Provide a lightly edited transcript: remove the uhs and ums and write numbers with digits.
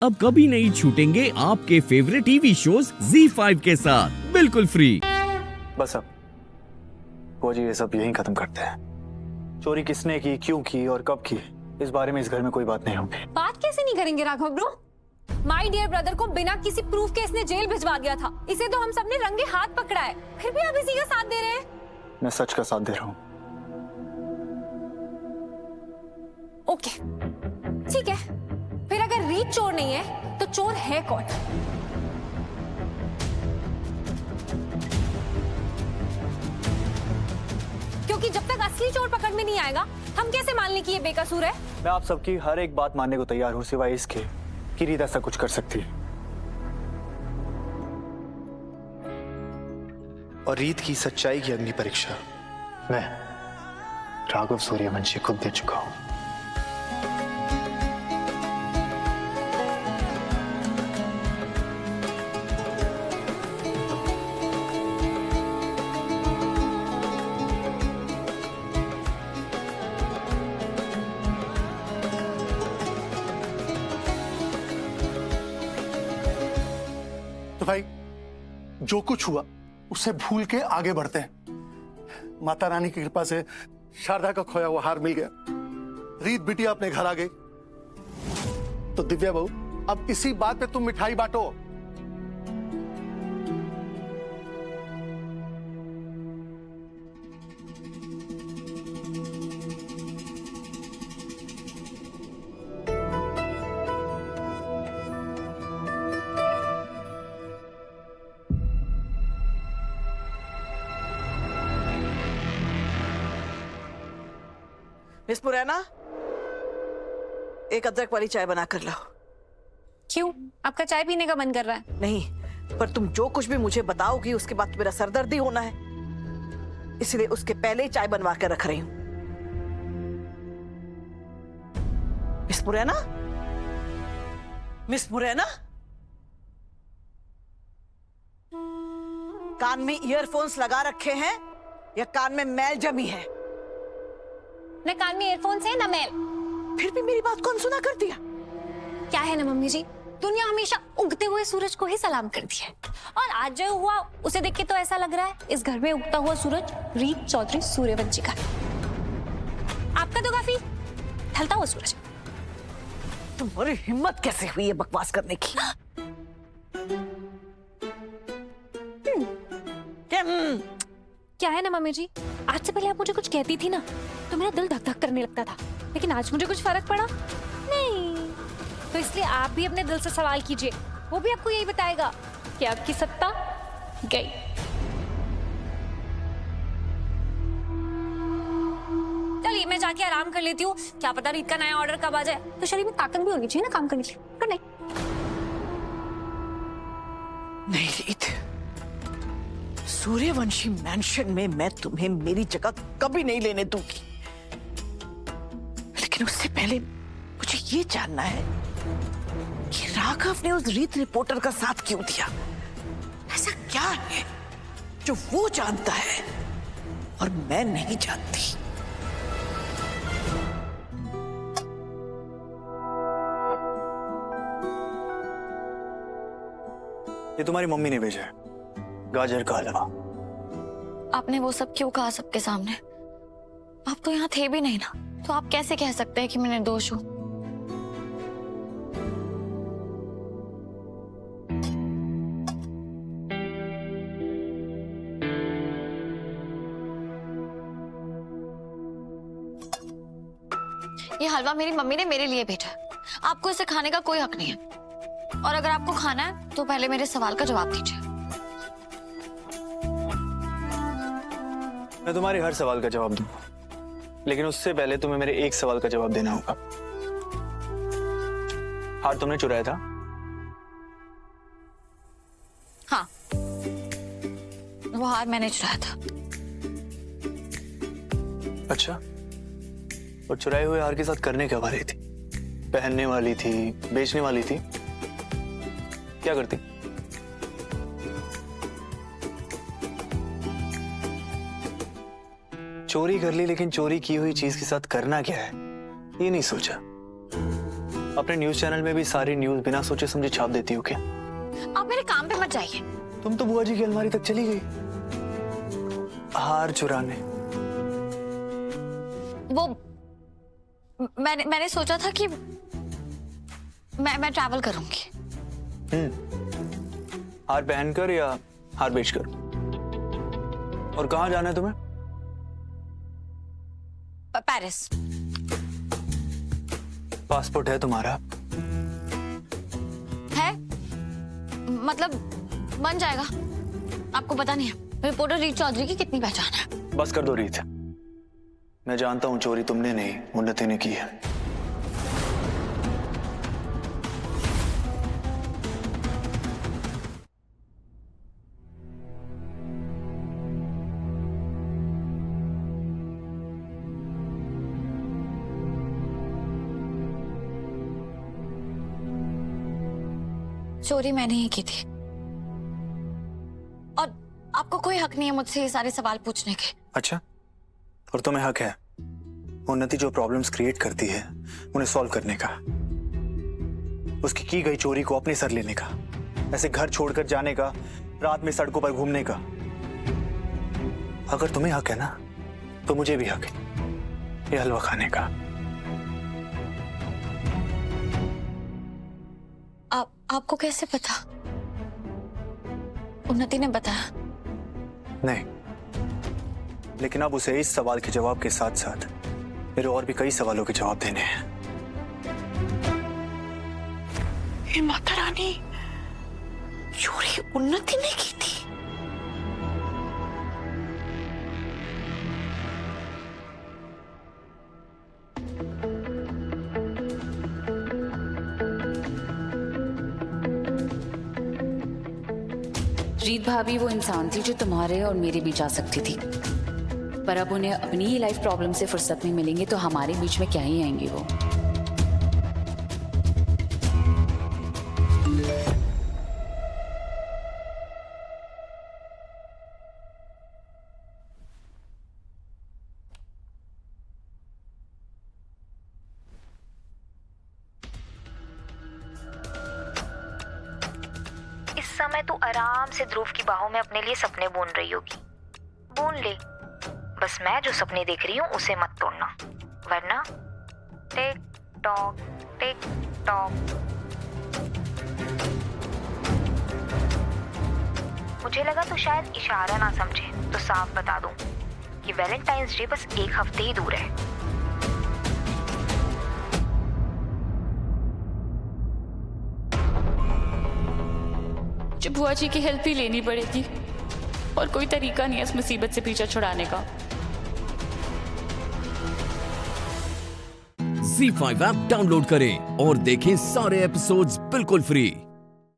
अब कभी नहीं छूटेंगे आपके फेवरेट टीवी शोज ZEE5 के साथ बिल्कुल फ्री। बस अब वो जी ये सब यहीं खत्म करते हैं। चोरी किसने की, क्यों की और कब की, इस बारे में इस घर में कोई बात नहीं होगी। बात कैसे नहीं करेंगे Raghav bro? My dear brother को बिना किसी प्रूफ के इसने जेल भिजवा दिया था। इसे तो हम सबने रंगे हाथ पकड़ा है, फिर भी आप इसी का साथ दे रहे हैं। मैं सच का साथ दे रहा हूँ। ओके ठीक है, फिर अगर रीत चोर नहीं है तो चोर है कौन? क्योंकि जब तक असली चोर पकड़ में नहीं आएगा हम कैसे मान लें कि ये बेकसूर है? मैं आप सबकी हर एक बात मानने को तैयार हूँ, सिवाय इसके कि रीत ऐसा कुछ कर सकती है। और रीत की सच्चाई की अग्नि परीक्षा मैं राघव सूर्यवंशी खुद दे चुका हूं। तो भाई जो कुछ हुआ उसे भूल के आगे बढ़ते हैं। माता रानी की कृपा से शारदा का खोया हुआ हार मिल गया, रीत बिटिया अपने घर आ गई। तो दिव्या बहू, अब इसी बात पे तुम मिठाई बांटो। मिस मुरैना, एक अदरक वाली चाय बना कर लाओ। क्यों, आपका चाय पीने का मन कर रहा है? नहीं, पर तुम जो कुछ भी मुझे बताओगी उसके बाद मेरा सरदर्द ही होना है, इसलिए उसके पहले ही चाय बनवा कर रख रही हूं। मिस मुरैना, मिस मुरैना, कान में ईयरफोन्स लगा रखे हैं या कान में मैल जमी है? न कान में ईयरफोन्स है न मैल। फिर भी मेरी बात कौन सुना कर दिया? क्या है ना मम्मी जी, दुनिया हमेशा उगते हुए सूरज को ही सलाम करती है, और आज जो हुआ उसे देख के तो ऐसा लग रहा है इस घर में उगता हुआ सूरज रीत चौधरी सूर्यवंशी का। आपका तो काफी ढलता हुआ सूरज। तुम्हारी हिम्मत कैसे हुई है बकवास करने की? क्या है ना मम्मी जी, आज से पहले आप मुझे कुछ कहती थी ना तो मेरा दिल धक धक करने लगता था, लेकिन आज मुझे कुछ फर्क पड़ा नहीं। तो इसलिए आप भी अपने दिल से सवाल कीजिए, वो भी आपको यही बताएगा कि आपकी सत्ता गई। चलिए मैं जाके आराम कर लेती हूँ, क्या पता रीत का नया ऑर्डर कब आ जाए। तो शरीर में ताकत भी होनी चाहिए ना काम करने के लिए। Good night. नहीं रीत, सूर्यवंशी मैंशन में मैं तुम्हें मेरी जगह कभी नहीं लेने दूंगी, लेकिन उससे पहले मुझे ये जानना है कि राघव ने उस रीत रिपोर्टर का साथ क्यों दिया। ऐसा क्या है जो वो जानता है और मैं नहीं जानती? ये तुम्हारी मम्मी ने भेजा है, गाजर का हलवा। आपने वो सब क्यों कहा सबके सामने? आप तो यहाँ थे भी नहीं ना, तो आप कैसे कह सकते हैं कि मैं निर्दोष हूँ? ये हलवा मेरी मम्मी ने मेरे लिए भेजा है, आपको इसे खाने का कोई हक नहीं है। और अगर आपको खाना है तो पहले मेरे सवाल का जवाब दीजिए। मैं तुम्हारे हर सवाल का जवाब दूंगा, लेकिन उससे पहले तुम्हें मेरे एक सवाल का जवाब देना होगा। हार तुमने चुराया था? हाँ, वो हार मैंने चुराया था। अच्छा, और चुराए हुए हार के साथ करने क्या वाली थी? पहनने वाली थी, बेचने वाली थी, क्या करती? चोरी कर ली, लेकिन चोरी की हुई चीज के साथ करना क्या है ये नहीं सोचा। अपने न्यूज चैनल में भी सारी न्यूज बिना सोचे समझे छाप देती हो क्या? आप मेरे काम पे मत जाइए। तुम तो बुआ जी की अलमारी तक चली गई हार चुराने। वो मैंने सोचा था कि मैं ट्रैवल करूंगी। हार पहनकर या हार बेचकर? और कहाँ जाना है तुम्हें? पेरिस। पासपोर्ट है तुम्हारा? है, मतलब बन जाएगा। आपको पता नहीं है रिपोर्टर रीत चौधरी की कितनी पहचान है। बस कर दो रीत, मैं जानता हूं चोरी तुमने नहीं उन्नति ने की है। चोरी मैंने ही की थी और आपको कोई हक नहीं है मुझसे ये सारे सवाल पूछने के। अच्छा, और तुम्हें हक है उन्नति जो प्रॉब्लम्स क्रिएट करती है उन्हें सॉल्व करने का, उसकी की गई चोरी को अपने सर लेने का, ऐसे घर छोड़कर जाने का, रात में सड़कों पर घूमने का। अगर तुम्हें हक है ना तो मुझे भी हक है ये हलवा खाने का। आपको कैसे पता? उन्नति ने बताया? नहीं, लेकिन अब उसे इस सवाल के जवाब के साथ साथ मेरे और भी कई सवालों के जवाब देने हैं। हे माता रानी, चोरी उन्नति ने की थी? रीत भाभी वो इंसान थी जो तुम्हारे और मेरे बीच आ सकती थी, पर अब उन्हें अपनी ही लाइफ प्रॉब्लम से फुर्सत में मिलेंगे तो हमारे बीच में क्या ही आएंगी वो। इस समय तू आराम से ध्रुव की बाहों में अपने लिए सपने बुन रही होगी। बुन ले, बस मैं जो सपने देख रही हूँ उसे मत तोड़ना, वरना टिक टॉक टिक टॉक। मुझे लगा तो शायद इशारा ना समझे, तो साफ बता दूं कि वैलेंटाइंस डे बस 1 हफ्ते ही दूर है। जो बुआ जी की हेल्प ही लेनी पड़ेगी और कोई तरीका नहीं है इस मुसीबत से पीछा छुड़ाने का। Z5 ऐप डाउनलोड करें और देखें सारे एपिसोड्स बिल्कुल फ्री।